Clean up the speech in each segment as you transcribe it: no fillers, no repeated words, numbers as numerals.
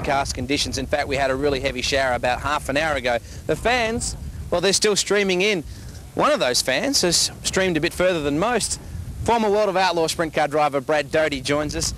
overcast conditions. In fact, we had a really heavy shower about half an hour ago. The fans, well, they're still streaming in. One of those fans has streamed a bit further than most. Former World of Outlaw sprint car driver Brad Doty joins us.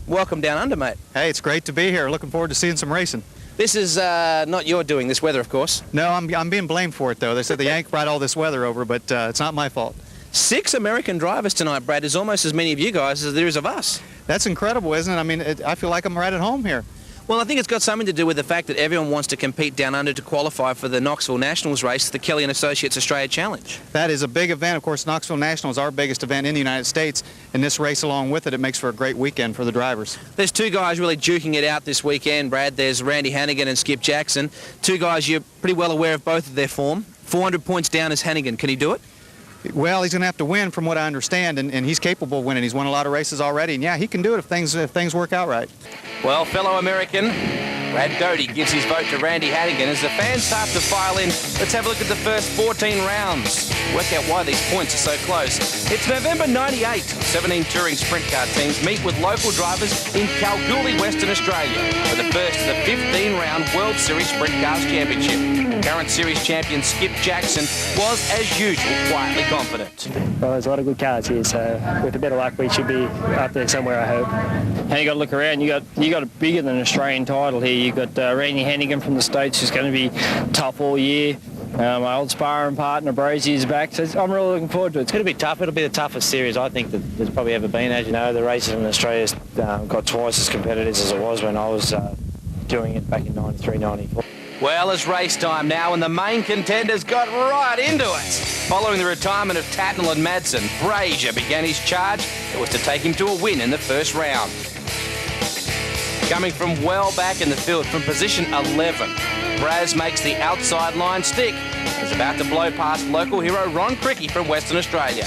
Welcome down under, mate. Hey, it's great to be here. Looking forward to seeing some racing. This is not your doing, this weather, of course. No, I'm being blamed for it, though. They said the Yank brought all this weather over, but it's not my fault. 6 American drivers tonight, Brad, is almost as many of you guys as there is of us. That's incredible, isn't it? I mean, I feel like I'm right at home here. Well, I think it's got something to do with the fact that everyone wants to compete down under to qualify for the Knoxville Nationals race, the Kelly and Associates Australia Challenge. That is a big event. Of course, Knoxville National is our biggest event in the United States, and this race along with it, it makes for a great weekend for the drivers. There's 2 guys really duking it out this weekend, Brad. There's Randy Hannigan and Skip Jackson. 2 guys you're pretty well aware of both of their form. 400 points down is Hannigan. Can he do it? Well, he's going to have to win from what I understand, and he's capable of winning. He's won a lot of races already, and yeah, he can do it if things work out right. Well, fellow American Brad Doty gives his vote to Randy Hannigan. As the fans start to file in, let's have a look at the first 14 rounds. Work out why these points are so close. It's November '98. 17 touring sprint car teams meet with local drivers in Kalgoorlie, Western Australia for the first of the 15-round World Series Sprint Cars Championship. Current series champion Skip Jackson was, as usual, quietly confident. Well, there's a lot of good cars here, so with a bit of luck, we should be up there somewhere, I hope. And you got to look around. You got a bigger than an Australian title here. You got Randy Hannigan from the States, who's going to be tough all year. My old sparring partner Brosey is back, so I'm really looking forward to it. It's going to be tough. It'll be the toughest series I think that there's probably ever been. As you know, the racing in Australia's got twice as competitive as it was when I was doing it back in '93, '94. Well, it's race time now, and the main contenders got right into it. Following the retirement of Tatnell and Madsen, Brazier began his charge. It was to take him to a win in the first round. Coming from well back in the field, from position 11, Braz makes the outside line stick. He's about to blow past local hero Ron Cricky from Western Australia.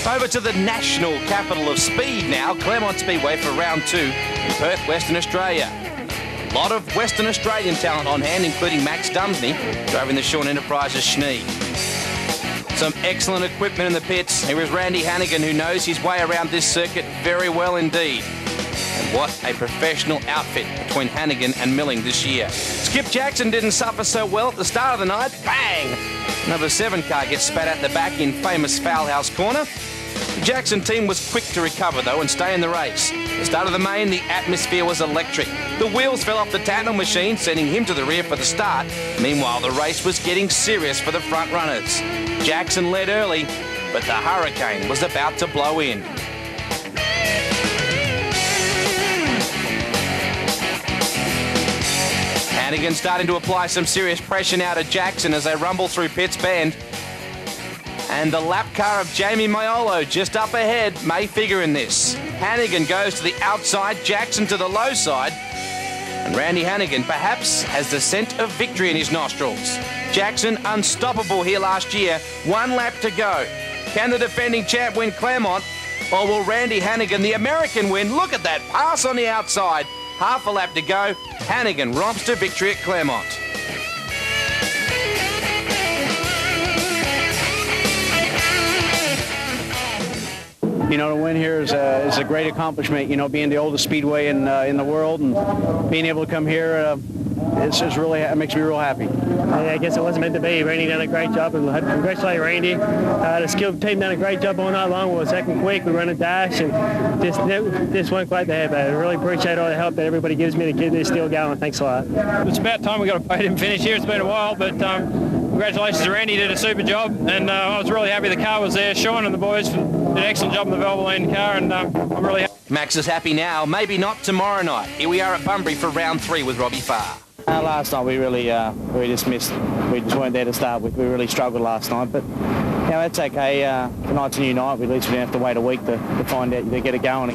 Over to the national capital of speed now, Claremont Speedway for round 2 in Perth, Western Australia. A lot of Western Australian talent on hand, including Max Dumsney, driving the Shawn Enterprises Schnee. Some excellent equipment in the pits. Here is Randy Hannigan, who knows his way around this circuit very well indeed. And what a professional outfit between Hannigan and Milling this year. Skip Jackson didn't suffer so well at the start of the night. Bang! Number 7 car gets spat at the back in famous Foul House Corner. The Jackson team was quick to recover, though, and stay in the race. The start of the main, the atmosphere was electric. The wheels fell off the Tatnell machine, sending him to the rear for the start. Meanwhile, the race was getting serious for the front runners. Jackson led early, but the hurricane was about to blow in. Hannigan starting to apply some serious pressure now to Jackson as they rumble through Pitts Bend. And the lap car of Jamie Maiolo just up ahead may figure in this. Hannigan goes to the outside, Jackson to the low side. And Randy Hannigan perhaps has the scent of victory in his nostrils. Jackson unstoppable here last year. 1 lap to go. Can the defending champ win Claremont? Or will Randy Hannigan, the American, win? Look at that pass on the outside. Half a lap to go. Hannigan romps to victory at Claremont. You know, to win here is a great accomplishment. You know, being the oldest speedway in the world and being able to come here, it makes me real happy. I guess it wasn't meant to be. Randy done a great job, and I'd congratulate Randy. The skill team done a great job all night long. We were second quick. We run a dash, and this went quite the head. But I really appreciate all the help that everybody gives me to keep this still going. Thanks a lot. It's about time we got a podium finish here. It's been a while, but congratulations to Randy. He did a super job, and I was really happy the car was there. Sean and the boys did an excellent job in the Valvoline car, and I'm really happy. Max is happy now, maybe not tomorrow night. Here we are at Bunbury for round 3 with Robbie Farr. Last night we just missed. We just weren't there to start with. We really struggled last night, but yeah, that's okay. Tonight's a new night. At least we didn't have to wait a week to find out, to get it going.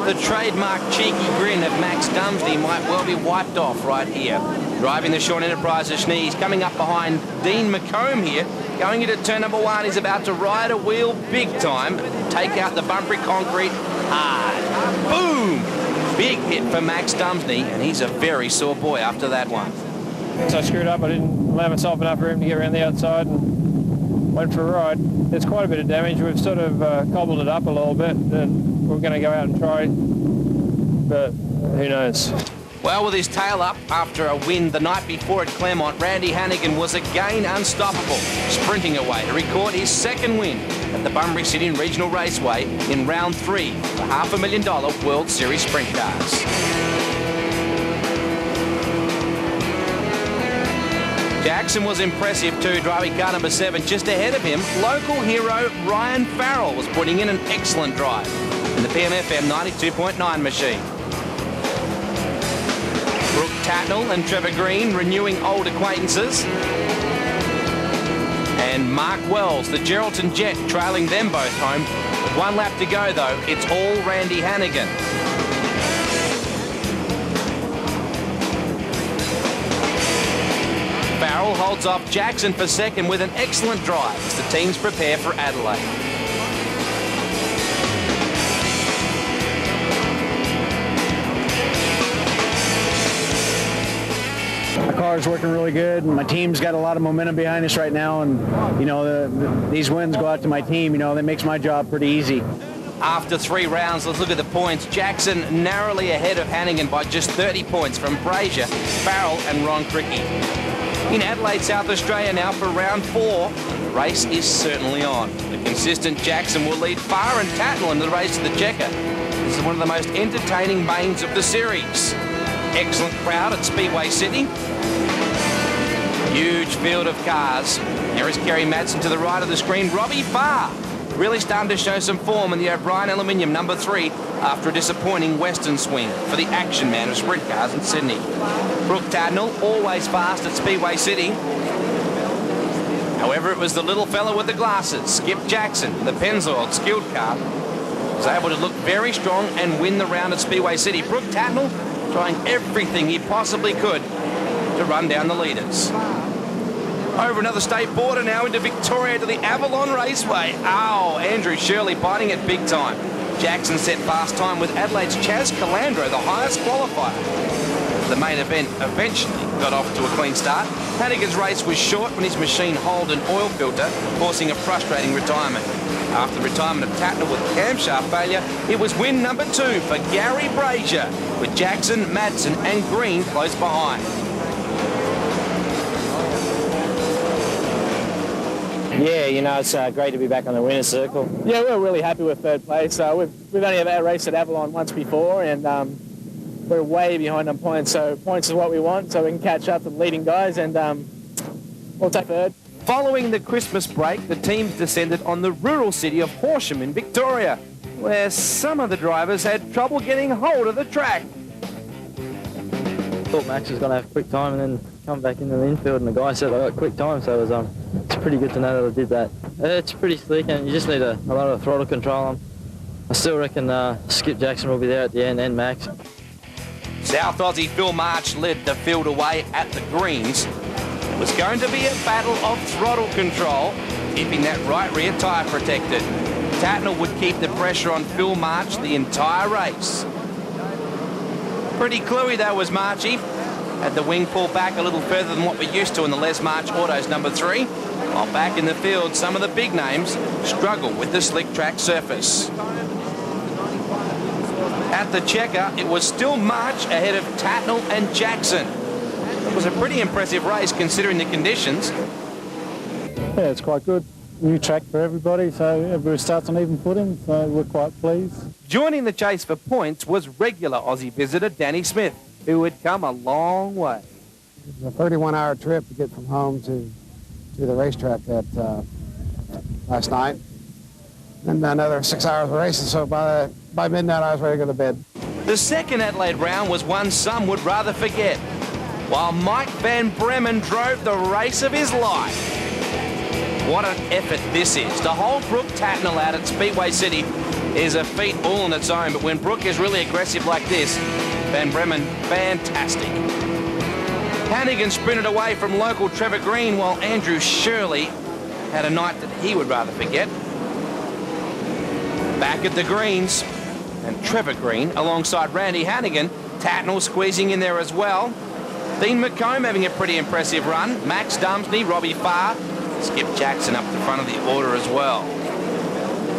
The trademark cheeky grin of Max Dumsney might well be wiped off right here. Driving the Shawn Enterprises Schnee, he's coming up behind Dean McComb here. Going into turn number 1, he's about to ride a wheel big time. Take out the Bunbury concrete hard. Boom! Big hit for Max Dumsney, and he's a very sore boy after that one. So I screwed up. I didn't allow myself enough room to get around the outside and went for a ride. There's quite a bit of damage. We've sort of cobbled it up a little bit, and we're going to go out and try, but who knows. Well, with his tail up after a win the night before at Claremont, Randy Hannigan was again unstoppable, sprinting away to record his second win at the Bunbury City Regional Raceway in round 3 for $500,000 World Series Sprint Cars. Jackson was impressive too, driving car number 7 just ahead of him. Local hero Ryan Farrell was putting in an excellent drive in the PMFM 92.9 machine. Brooke Tatnell and Trevor Green renewing old acquaintances. And Mark Wells, the Geraldton Jet, trailing them both home. With 1 lap to go though, it's all Randy Hannigan. Farrell holds off Jackson for second with an excellent drive as the teams prepare for Adelaide. My car is working really good, and my team's got a lot of momentum behind us right now, and you know, these wins go out to my team. You know, that makes my job pretty easy. After 3 rounds, let's look at the points. Jackson narrowly ahead of Hannigan by just 30 points from Brazier, Farrell and Ron Cricky. In Adelaide, South Australia now for round 4. The race is certainly on. The consistent Jackson will lead Farr and Tatnell in the race to the checker. This is one of the most entertaining mains of the series. Excellent crowd at Speedway City. Huge field of cars. There is Kerry Madsen to the right of the screen. Robbie Farr really starting to show some form in the O'Brien Aluminium number 3 after a disappointing Western swing for the action man of sprint cars in Sydney. Brooke Tatnell, always fast at Speedway City. However, it was the little fella with the glasses, Skip Jackson, the Pennzoil skilled car, was able to look very strong and win the round at Speedway City. Brooke Tatnell trying everything he possibly could to run down the leaders. Over another state border now into Victoria to the Avalon Raceway. Oh, Andrew Shirley biting it big time. Jackson set fast time with Adelaide's Chaz Calandro, the highest qualifier. The main event eventually got off to a clean start. Hannigan's race was short when his machine hauled an oil filter, forcing a frustrating retirement. After the retirement of Tatnell with camshaft failure, it was win number 2 for Gary Brazier, with Jackson, Madsen and Green close behind. Yeah, you know, it's great to be back on the winner's circle. Yeah, we're really happy with 3rd place. We've only ever raced at Avalon once before, and we're way behind on points. So points is what we want, so we can catch up to the leading guys, and we'll take 3rd. Following the Christmas break, the teams descended on the rural city of Horsham in Victoria, where some of the drivers had trouble getting hold of the track. Thought Max was going to have quick time and then come back into the infield, and the guy said I got quick time, so it was, it's pretty good to know that I did that. It's pretty slick, and you just need a lot of throttle control. I still reckon Skip Jackson will be there at the end, and Max. South Aussie Phil March led the field away at the greens. It was going to be a battle of throttle control, keeping that right rear tyre protected. Tatnell would keep the pressure on Phil March the entire race. Pretty cluey though was Marchie. Had the wing pull back a little further than what we're used to in the Les March Autos number 3. While back in the field, some of the big names struggle with the slick track surface. At the checker, it was still March ahead of Tatnell and Jackson. It was a pretty impressive race considering the conditions. Yeah, it's quite good. New track for everybody, so everybody starts on even footing, so we're quite pleased. Joining the chase for points was regular Aussie visitor Danny Smith, who had come a long way. It was a 31-hour trip to get from home to the racetrack last night. And another 6 hours of racing, so by midnight I was ready to go to bed. The second Adelaide round was one some would rather forget, while Mike Van Bremen drove the race of his life. What an effort this is. To hold Brooke Tatnell out at Speedway City is a feat all on its own, but when Brooke is really aggressive like this, Van Bremen, fantastic. Hannigan sprinted away from local Trevor Green, while Andrew Shirley had a night that he would rather forget. Back at the greens, and Trevor Green alongside Randy Hannigan, Tatnell squeezing in there as well. Dean McComb having a pretty impressive run. Max Dumsney, Robbie Farr, Skip Jackson up the front of the order as well.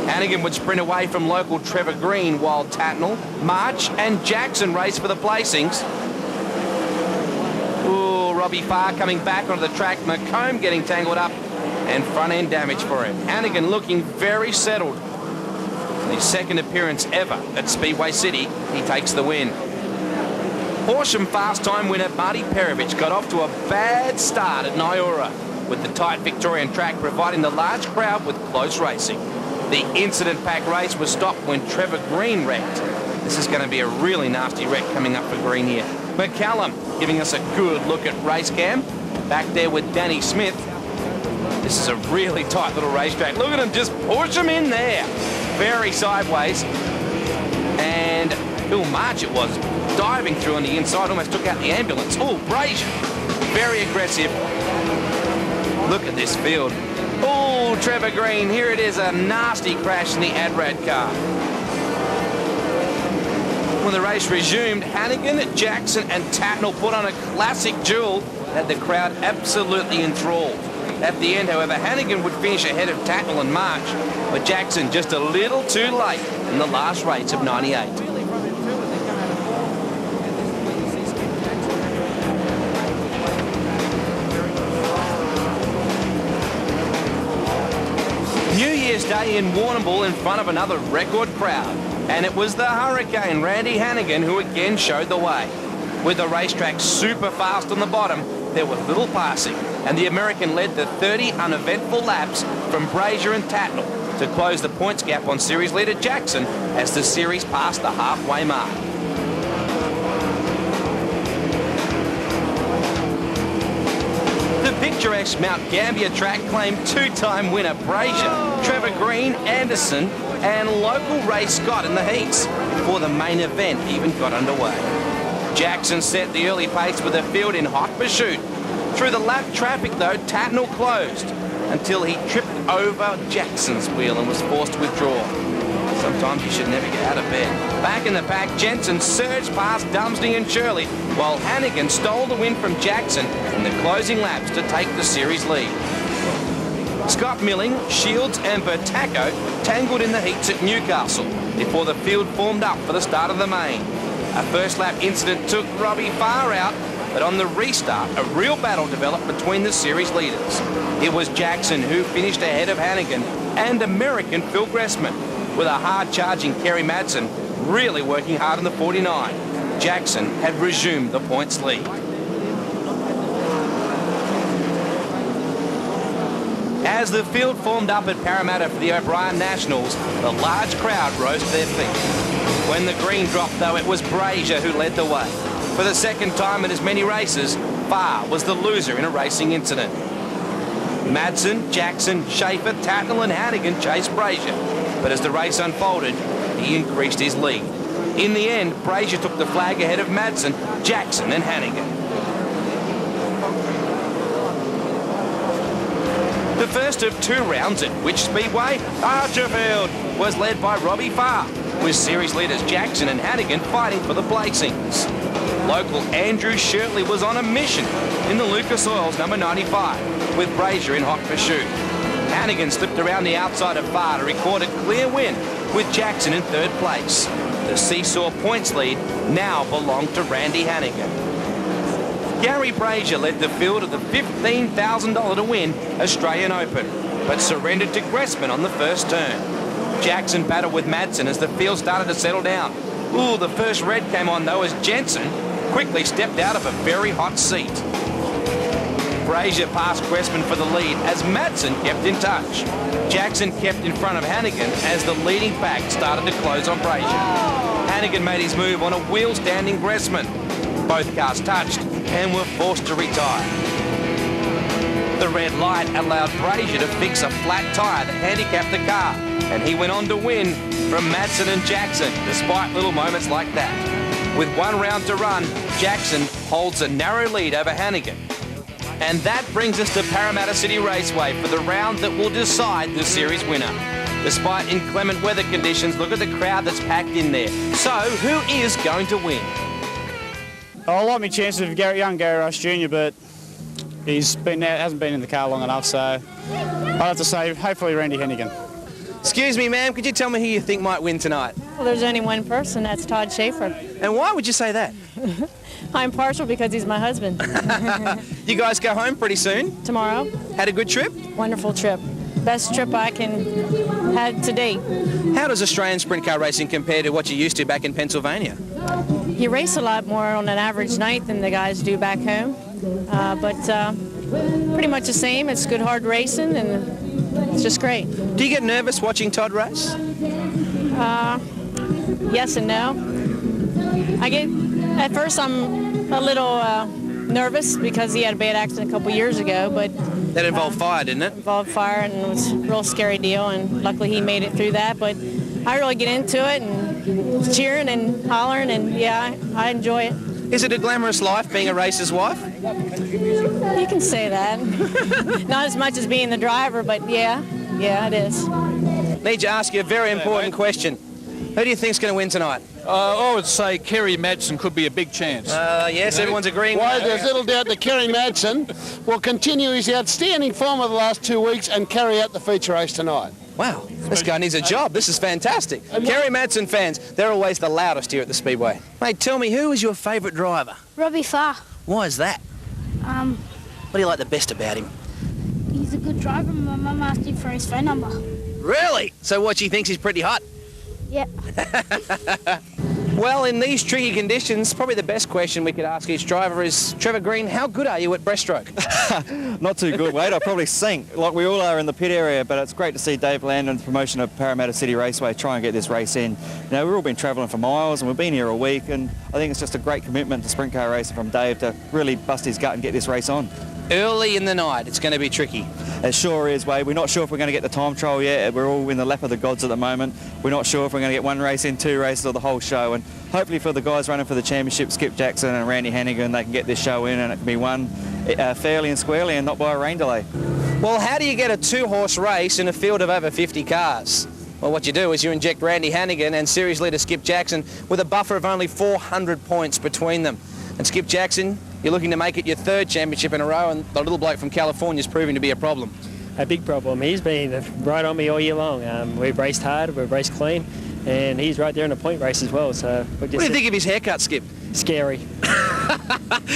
Hannigan would sprint away from local Trevor Green, while Tatnell, March and Jackson race for the placings. Robbie Farr coming back onto the track. McComb getting tangled up and front end damage for him. Hannigan looking very settled. His second appearance ever at Speedway City, he takes the win. Horsham fast time winner Marty Perovich got off to a bad start at Nyora, with the tight Victorian track providing the large crowd with close racing. The incident-packed race was stopped when Trevor Green wrecked. This is going to be a really nasty wreck coming up for Green here. McCallum giving us a good look at race cam. Back there with Danny Smith. This is a really tight little racetrack. Look at him just push him in there. Very sideways. And Bill March it was, diving through on the inside, almost took out the ambulance. Oh, Brazier. Very aggressive. Look at this field. Oh, Trevor Green. Here it is, a nasty crash in the Adrad car. When the race resumed, Hannigan, Jackson and Tatnall put on a classic duel that the crowd absolutely enthralled. At the end, however, Hannigan would finish ahead of Tatnall and March, but Jackson just a little too late in the last race of 98. New Year's Day in Warrnambool in front of another record crowd, and it was the Hurricane Randy Hannigan who again showed the way. With the racetrack super fast on the bottom, there was little passing, and the American led the 30 uneventful laps from Brazier and Tatnall to close the points gap on series leader Jackson as the series passed the halfway mark. The picturesque Mount Gambier track claimed two-time winner Brazier, Trevor Green, Anderson and local Ray Scott in the heats before the main event even got underway. Jackson set the early pace with the field in hot pursuit. Through the lap traffic, though, Tatnall closed until he tripped over Jackson's wheel and was forced to withdraw. Sometimes you should never get out of bed. Back in the pack, Jensen surged past Dumsney and Shirley, while Hannigan stole the win from Jackson in the closing laps to take the series lead. Scott Milling, Shields and Bertacco tangled in the heats at Newcastle before the field formed up for the start of the main. A first lap incident took Robbie Farr out, but on the restart, a real battle developed between the series leaders. It was Jackson who finished ahead of Hannigan and American Phil Gressman, with a hard-charging Kerry Madsen really working hard in the 49. Jackson had resumed the points lead. As the field formed up at Parramatta for the O'Brien Nationals, the large crowd rose to their feet. When the green dropped, though, it was Brazier who led the way. For the second time in as many races, Farr was the loser in a racing incident. Madsen, Jackson, Schaefer, Tatnall and Hannigan chased Brazier, but as the race unfolded, he increased his lead. In the end, Brazier took the flag ahead of Madsen, Jackson and Hannigan. The first of two rounds at which Speedway? Archerfield was led by Robbie Farr, with series leaders Jackson and Hannigan fighting for the placings. Local Andrew Shirtley was on a mission in the Lucas Oils number 95, with Brazier in hot pursuit. Hannigan slipped around the outside of Farr to record a clear win, with Jackson in third place. The seesaw points lead now belonged to Randy Hannigan. Gary Brazier led the field of the $15,000 to win Australian Open, but surrendered to Gressman on the first turn. Jackson battled with Madsen as the field started to settle down. Ooh, the first red came on though as Jensen quickly stepped out of a very hot seat. Brazier passed Gressman for the lead as Madsen kept in touch. Jackson kept in front of Hannigan as the leading pack started to close on Brazier. Hannigan made his move on a wheel-standing Gressman. Both cars touched and were forced to retire. The red light allowed Brazier to fix a flat tyre that handicapped the car, and he went on to win from Madsen and Jackson, despite little moments like that. With one round to run, Jackson holds a narrow lead over Hannigan. And that brings us to Parramatta City Raceway for the round that will decide the series winner. Despite inclement weather conditions, look at the crowd that's packed in there. So, who is going to win? I like my chances of young Gary Rush Jr., but hasn't been in the car long enough, so I'd have to say hopefully Randy Hannigan. Excuse me, ma'am, could you tell me who you think might win tonight? Well, there's only one person, that's Todd Schaefer. And why would you say that? I'm partial because he's my husband. You guys go home pretty soon? Tomorrow. Had a good trip? Wonderful trip. Best trip I can had to date. How does Australian sprint car racing compare to what you used to back in Pennsylvania? You race a lot more on an average night than the guys do back home, but pretty much the same. It's good hard racing and it's just great. Do you get nervous watching Todd race? Yes and no. At first I'm a little nervous because he had a bad accident a couple years ago, but that involved fire, didn't it? Involved fire, and it was a real scary deal, and luckily he made it through that. But I really get into it and cheering and hollering, and yeah, I enjoy it. Is it a glamorous life being a racer's wife? You can say that. Not as much as being the driver, but yeah, it is. Need to ask you a very important question. Who do you think's going to win tonight? I would say Kerry Madsen could be a big chance. Yes, everyone's agreeing. Why, there's little doubt that Kerry Madsen will continue his outstanding form of the last 2 weeks and carry out the feature race tonight. Wow, this guy needs a job. This is fantastic. Kerry Madsen fans, they're always the loudest here at the Speedway. Mate, tell me, who is your favourite driver? Robbie Farr. Why is that? What do you like the best about him? He's a good driver. My mum asked him for his phone number. Really? So what, she thinks he's pretty hot? Yeah. Well, in these tricky conditions, probably the best question we could ask each driver is, Trevor Green, how good are you at breaststroke? Not too good, Wade. I'll probably sink, like we all are in the pit area, but it's great to see Dave Landon's promotion of Parramatta City Raceway try and get this race in. You know, we've all been travelling for miles and we've been here a week, and I think it's just a great commitment to sprint car racing from Dave to really bust his gut and get this race on. Early in the night, it's going to be tricky. It sure is, Wade. We're not sure if we're going to get the time trial yet. We're all in the lap of the gods at the moment. We're not sure if we're going to get one race in, 2 races, or the whole show. And hopefully for the guys running for the championship, Skip Jackson and Randy Hannigan, they can get this show in and it can be won fairly and squarely and not by a rain delay. Well, how do you get a 2-horse race in a field of over 50 cars? Well, what you do is you inject Randy Hannigan and series leader Skip Jackson with a buffer of only 400 points between them. And Skip Jackson, you're looking to make it your 3rd championship in a row, and the little bloke from California is proving to be a problem. A big problem. He's been right on me all year long. We've raced hard, we've raced clean, and he's right there in the point race as well. So what do you think of his haircut, Skip? Scary.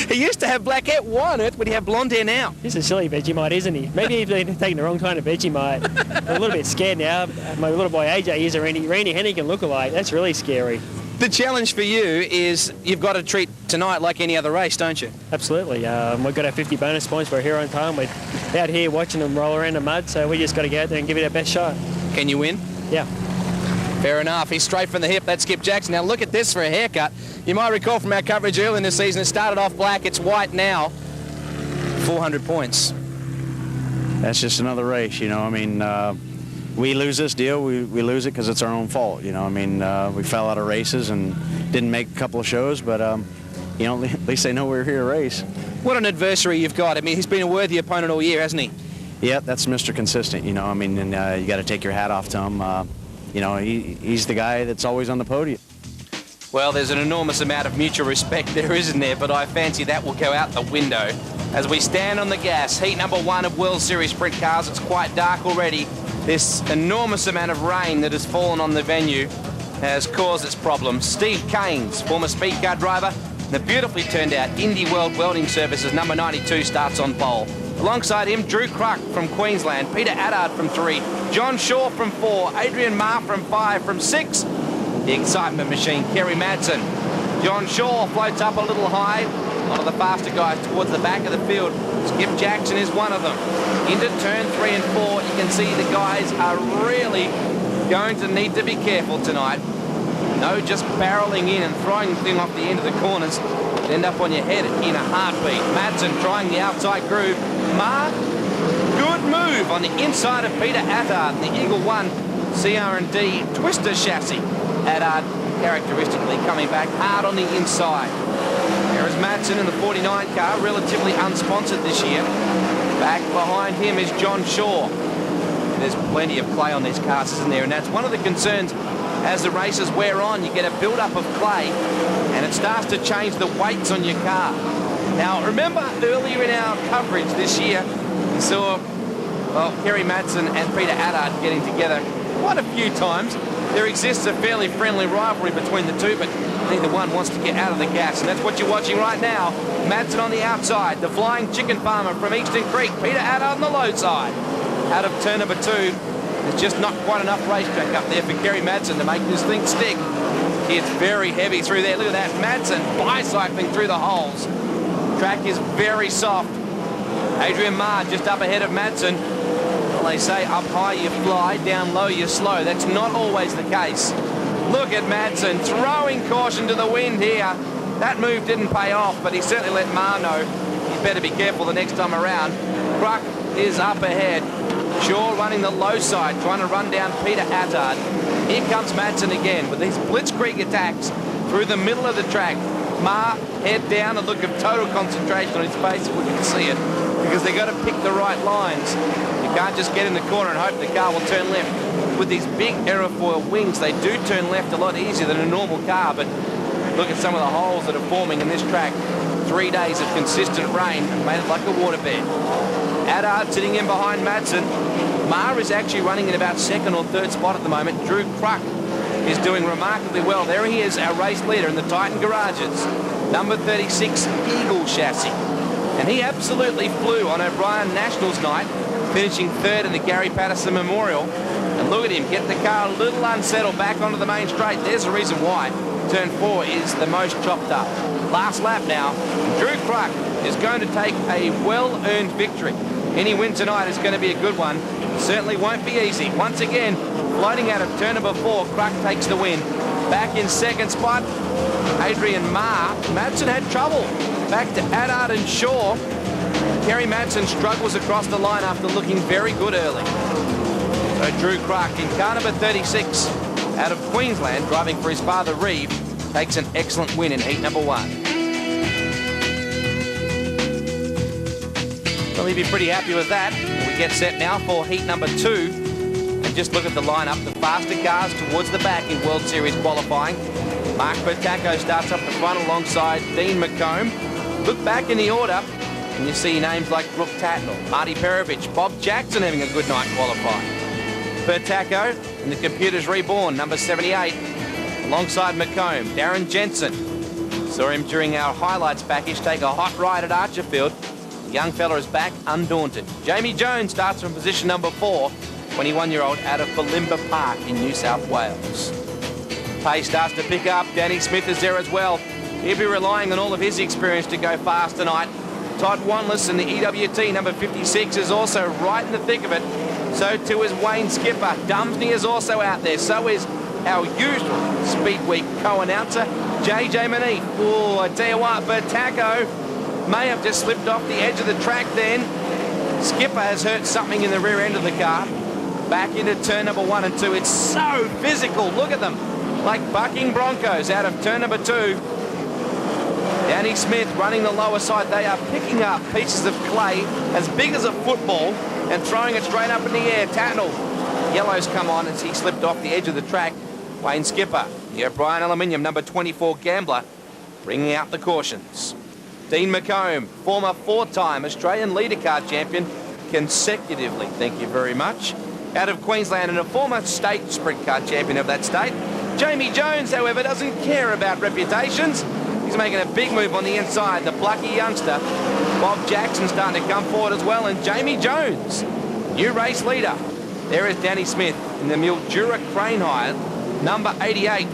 He used to have black hair. Why on earth would he have blonde hair now? He's a silly Vegemite, isn't he? Maybe he's taking the wrong kind of Vegemite. I'm a little bit scared now. My little boy AJ is a Randy Hannigan lookalike. That's really scary. The challenge for you is you've got to treat tonight like any other race, don't you? Absolutely. We've got our 50 bonus points. We're here on time. We're out here watching them roll around the mud, so we just got to go out there and give it our best shot. Can you win? Yeah. Fair enough. He's straight from the hip. That's Skip Jackson. Now look at this for a haircut. You might recall from our coverage earlier in the season, it started off black. It's white now. 400 points. That's just another race, you know. I mean, we lose this deal, we lose it because it's our own fault, you know. I mean, we fell out of races and didn't make a couple of shows, but, you know, at least they know we're here to race. What an adversary you've got. I mean, he's been a worthy opponent all year, hasn't he? Yeah, that's Mr. Consistent, you know. I mean, and you got to take your hat off to him. You know, he's the guy that's always on the podium. Well, there's an enormous amount of mutual respect there, isn't there? But I fancy that will go out the window. As we stand on the gas, heat number 1 of World Series Sprint Cars, it's quite dark already. This enormous amount of rain that has fallen on the venue has caused its problems. Steve Kanes, former speed car driver, the beautifully turned out Indy World Welding Services number 92 starts on pole. Alongside him, Drew Cruck from Queensland, Peter Attard from 3, John Shaw from 4, Adrian Marr from 5, from 6, the excitement machine, Kerry Madsen. John Shaw floats up a little high. One of the faster guys towards the back of the field. Skip Jackson is one of them. Into turn 3 and 4, you can see the guys are really going to need to be careful tonight. No just barreling in and throwing the thing off the end of the corners. End up on your head in a heartbeat. Madsen trying the outside groove. Marr, good move on the inside of Peter Attard, the Eagle 1 CR&D twister chassis. Attard characteristically coming back hard on the inside. There is Madsen in the 49 car, relatively unsponsored this year. Back behind him is John Shaw. There's plenty of clay on these cars, isn't there? And that's one of the concerns as the races wear on. You get a build-up of clay, and it starts to change the weights on your car. Now, remember earlier in our coverage this year, we saw Kerry Madsen and Peter Attard getting together quite a few times. There exists a fairly friendly rivalry between the two, but neither one wants to get out of the gas, and that's what you're watching right now. Madsen on the outside, the flying chicken farmer from Eastern Creek, Peter Addard on the low side. Out of turn number 2, there's just not quite enough racetrack up there for Kerry Madsen to make this thing stick. It's very heavy through there. Look at that, Madsen bicycling through the holes. Track is very soft. Adrian Marr just up ahead of Madsen. Well, they say up high you fly, down low you slow. That's not always the case. Look at Madsen throwing caution to the wind here. That move didn't pay off, but he certainly let Marr know he'd better be careful the next time around. Cruck is up ahead. Shaw running the low side, trying to run down Peter Attard. Here comes Madsen again with these blitzkrieg attacks through the middle of the track. Marr, head down, a look of total concentration on his face, if we can see it, because they've got to pick the right lines. You can't just get in the corner and hope the car will turn left. With these big aerofoil wings, they do turn left a lot easier than a normal car, but look at some of the holes that are forming in this track. 3 days of consistent rain have made it like a waterbed. Addard sitting in behind Madsen. Marr is actually running in about 2nd or 3rd spot at the moment. Drew Cruck is doing remarkably well. There he is, our race leader in the Titan garages. Number 36 Eagle chassis. And he absolutely flew on O'Brien Nationals night, finishing 3rd in the Gary Patterson Memorial. And look at him, get the car a little unsettled back onto the main straight. There's the reason why turn 4 is the most chopped up. Last lap now. Drew Cruck is going to take a well-earned victory. Any win tonight is going to be a good one. Certainly won't be easy. Once again, floating out of turn number 4, Cruck takes the win. Back in 2nd spot, Adrian Marr. Madsen had trouble. Back to Addard and Shaw. Kerry Madsen struggles across the line after looking very good early. So Drew Cruck in car number 36 out of Queensland, driving for his father Reeve, takes an excellent win in heat number 1. Well, he'd be pretty happy with that. We get set now for heat number 2. And just look at the lineup. The faster cars towards the back in World Series qualifying. Mark Bertacco starts up the front alongside Dean McComb. Look back in the order and you see names like Brooke Tatnell, Marty Perovich, Bob Jackson having a good night qualifying. Bertacco and the Computers Reborn, number 78, alongside McComb. Darren Jensen. Saw him during our highlights package take a hot ride at Archerfield. The young fella is back undaunted. Jamie Jones starts from position number 4, 21-year-old out of Bulimba Park in New South Wales. Pace starts to pick up. Danny Smith is there as well. He'll be relying on all of his experience to go fast tonight. Todd Wanless in the EWT, number 56, is also right in the thick of it. So too is Wayne Skipper. Dumsney is also out there. So is our usual Speed Week co-announcer, JJ Manif. Oh, I tell you what, Bertacco may have just slipped off the edge of the track then. Skipper has hurt something in the rear end of the car. Back into turn number 1 and 2. It's so physical. Look at them. Like bucking broncos out of turn number 2. Danny Smith running the lower side. They are picking up pieces of clay as big as a football and throwing it straight up in the air. Tatnell. Yellows come on as he slipped off the edge of the track. Wayne Skipper, the O'Brien Aluminium, number 24 Gambler, bringing out the cautions. Dean McComb, former 4-time Australian leader car champion consecutively, thank you very much, out of Queensland and a former state sprint car champion of that state. Jamie Jones, however, doesn't care about reputations. He's making a big move on the inside, the plucky youngster. Bob Jackson starting to come forward as well, and Jamie Jones, new race leader. There is Danny Smith in the Mildura Crane Hire, number 88,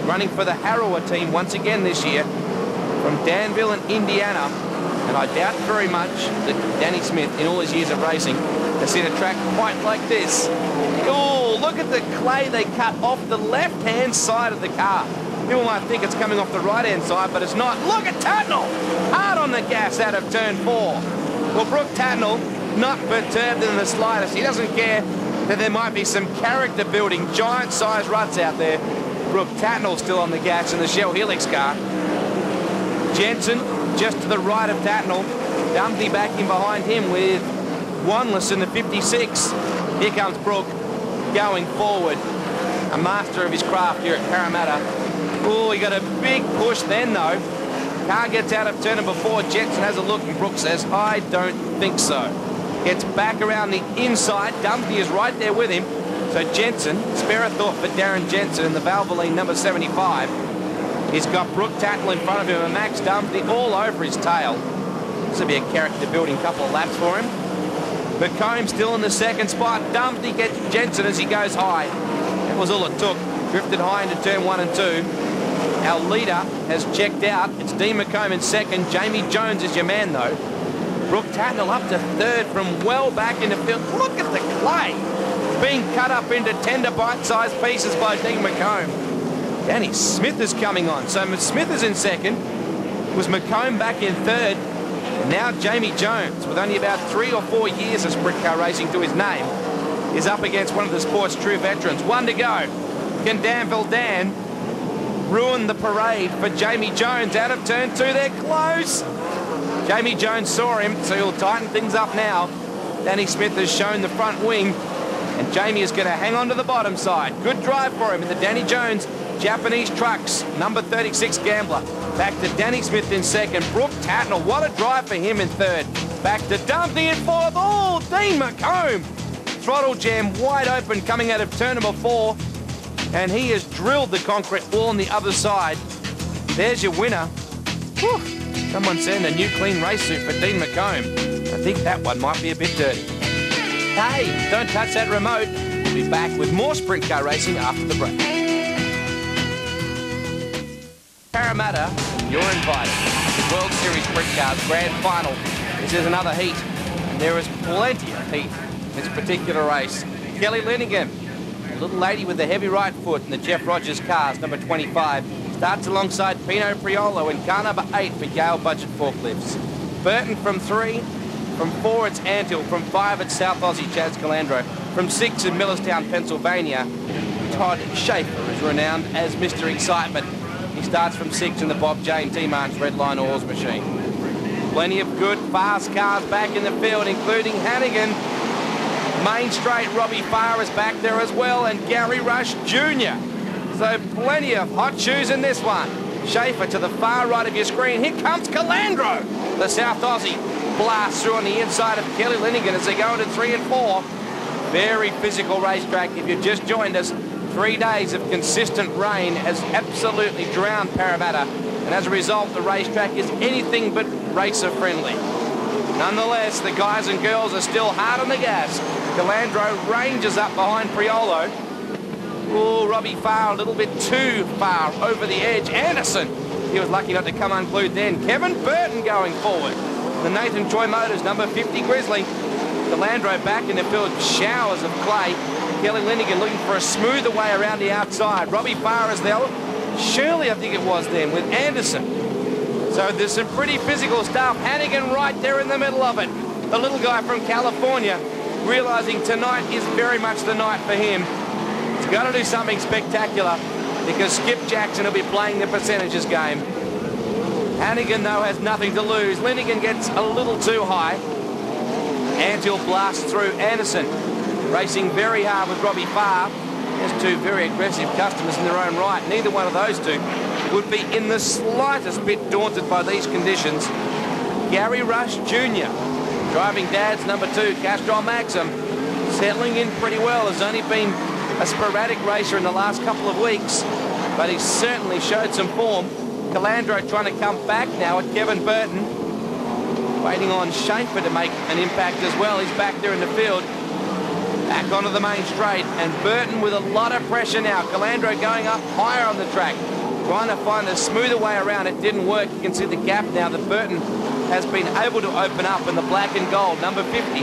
running for the Harrower team once again this year from Danville in Indiana. And I doubt very much that Danny Smith, in all his years of racing, has seen a track quite like this. Oh, look at the clay they cut off the left-hand side of the car. People might think it's coming off the right-hand side, but it's not. Look at Tatnell, hard on the gas out of turn 4. Well, Brooke Tatnell, not perturbed in the slightest. He doesn't care that there might be some character-building, giant-sized ruts out there. Brooke Tatnell still on the gas in the Shell Helix car. Jensen just to the right of Tatnell. Dumpty back in behind him with Wanless in the 56. Here comes Brooke going forward. A master of his craft here at Parramatta. Oh, he got a big push then though. Car gets out of turn number 4. Jensen has a look and Brooke says, I don't think so. Gets back around the inside. Dumpty is right there with him. So Jensen, spare a thought for Darren Jensen in the Valvoline number 75. He's got Brooke Tatnell in front of him and Max Dumfries all over his tail. This will be a character-building couple of laps for him. McComb still in the second spot. Dumfries gets Jensen as he goes high. That was all it took. Drifted high into turn 1 and 2. Our leader has checked out. It's Dean McComb in second. Jamie Jones is your man, though. Brooke Tatnell up to third from well back in the field. Look at the clay being cut up into tender bite-sized pieces by Dean McComb. Danny Smith is coming on. So Smith is in second. Was McComb back in third. And now Jamie Jones, with only about 3 or 4 years of sprint car racing to his name, is up against one of the sport's true veterans. 1 to go. Can Danville Dan ruin the parade for Jamie Jones out of turn 2? They're close. Jamie Jones saw him, so he'll tighten things up now. Danny Smith has shown the front wing, and Jamie is going to hang on to the bottom side. Good drive for him in the Danny Jones Japanese Trucks, number 36 Gambler. Back to Danny Smith in second. Brooke Tatnell, what a drive for him in third. Back to Dumfries in fourth. Oh, Dean McComb. Throttle jam wide open coming out of turn number 4. And he has drilled the concrete wall on the other side. There's your winner. Whew. Someone send a new clean race suit for Dean McComb. I think that one might be a bit dirty. Hey, don't touch that remote. We'll be back with more sprint car racing after the break. Parramatta, you're invited. The World Series Sprint Cars Grand Final. This is another heat. And there is plenty of heat in this particular race. Kelly Linigan, a little lady with the heavy right foot in the Jeff Rogers cars, number 25, starts alongside Pino Priolo in car number 8 for Yale Budget Forklifts. Burton from 3. From 4, it's Anthill. From 5, it's South Aussie Chaz Calandro. From 6, in Millerstown, Pennsylvania, Todd Schaefer is renowned as Mr. Excitement. He starts from 6 in the Bob Jane T-Martin's Redline Oils machine. Plenty of good, fast cars back in the field, including Hannigan. Main straight, Robbie Farr is back there as well, and Gary Rush Jr. So plenty of hot shoes in this one. Schaefer to the far right of your screen. Here comes Calandro. The South Aussie blasts through on the inside of Kelly Linigan as they go into 3 and 4. Very physical racetrack. If you've just joined us, 3 days of consistent rain has absolutely drowned Parramatta, and as a result, the racetrack is anything but racer friendly. Nonetheless, the guys and girls are still hard on the gas. Calandro ranges up behind Priolo. Oh, Robbie Farr a little bit too far over the edge. Anderson, he was lucky not to come unglued then. Kevin Burton going forward. The Nathan Troy Motors, number 50 Grizzly. Calandro back in the field, showers of clay. Kelly Linigan looking for a smoother way around the outside. Robbie Farr is there. Shirley, I think it was then, with Anderson. So there's some pretty physical stuff. Hannigan right there in the middle of it. The little guy from California, realizing tonight is very much the night for him. He's got to do something spectacular because Skip Jackson will be playing the percentages game. Hannigan, though, has nothing to lose. Linigan gets a little too high. Anthill blasts through Anderson, racing very hard with Robbie Farr. There's 2 very aggressive customers in their own right. Neither one of those 2 would be in the slightest bit daunted by these conditions. Gary Rush Jr., driving Dad's number 2, Castrol Maxim, settling in pretty well. Has only been a sporadic racer in the last couple of weeks, but he's certainly showed some form. Calandro trying to come back now at Kevin Burton. Waiting on Schaefer to make an impact as well. He's back there in the field. Back onto the main straight, and Burton with a lot of pressure now. Calandro going up higher on the track, trying to find a smoother way around. It didn't work. You can see the gap now that Burton has been able to open up in the black and gold, number 50.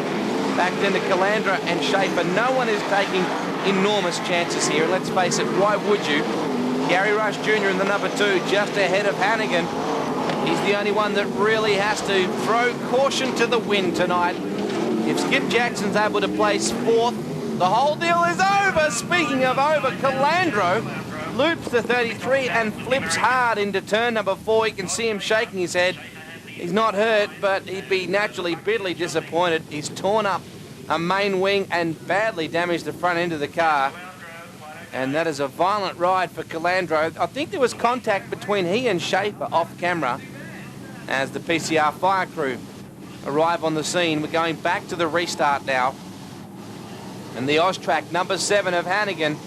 Back then to Calandro and Schaefer. No one is taking enormous chances here. And let's face it, why would you? Gary Rush Jr. in the number 2, just ahead of Hannigan. He's the only one that really has to throw caution to the wind tonight. If Skip Jackson's able to place 4th, the whole deal is over. Speaking of over, Calandro loops to 33 and flips hard into turn number 4. You can see him shaking his head. He's not hurt, but he'd be naturally bitterly disappointed. He's torn up a main wing and badly damaged the front end of the car. And that is a violent ride for Calandro. I think there was contact between he and Schaefer off camera as the PCR fire crew arrive on the scene. We're going back to the restart now. And the Austrac number 7 of Hannigan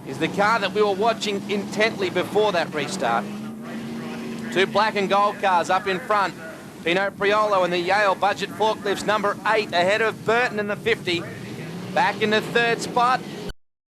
is the car that we were watching intently before that restart. 2 black and gold cars up in front. Pino Priolo and the Yale Budget Forklifts number 8 ahead of Burton in the 50. Back in the 3rd spot,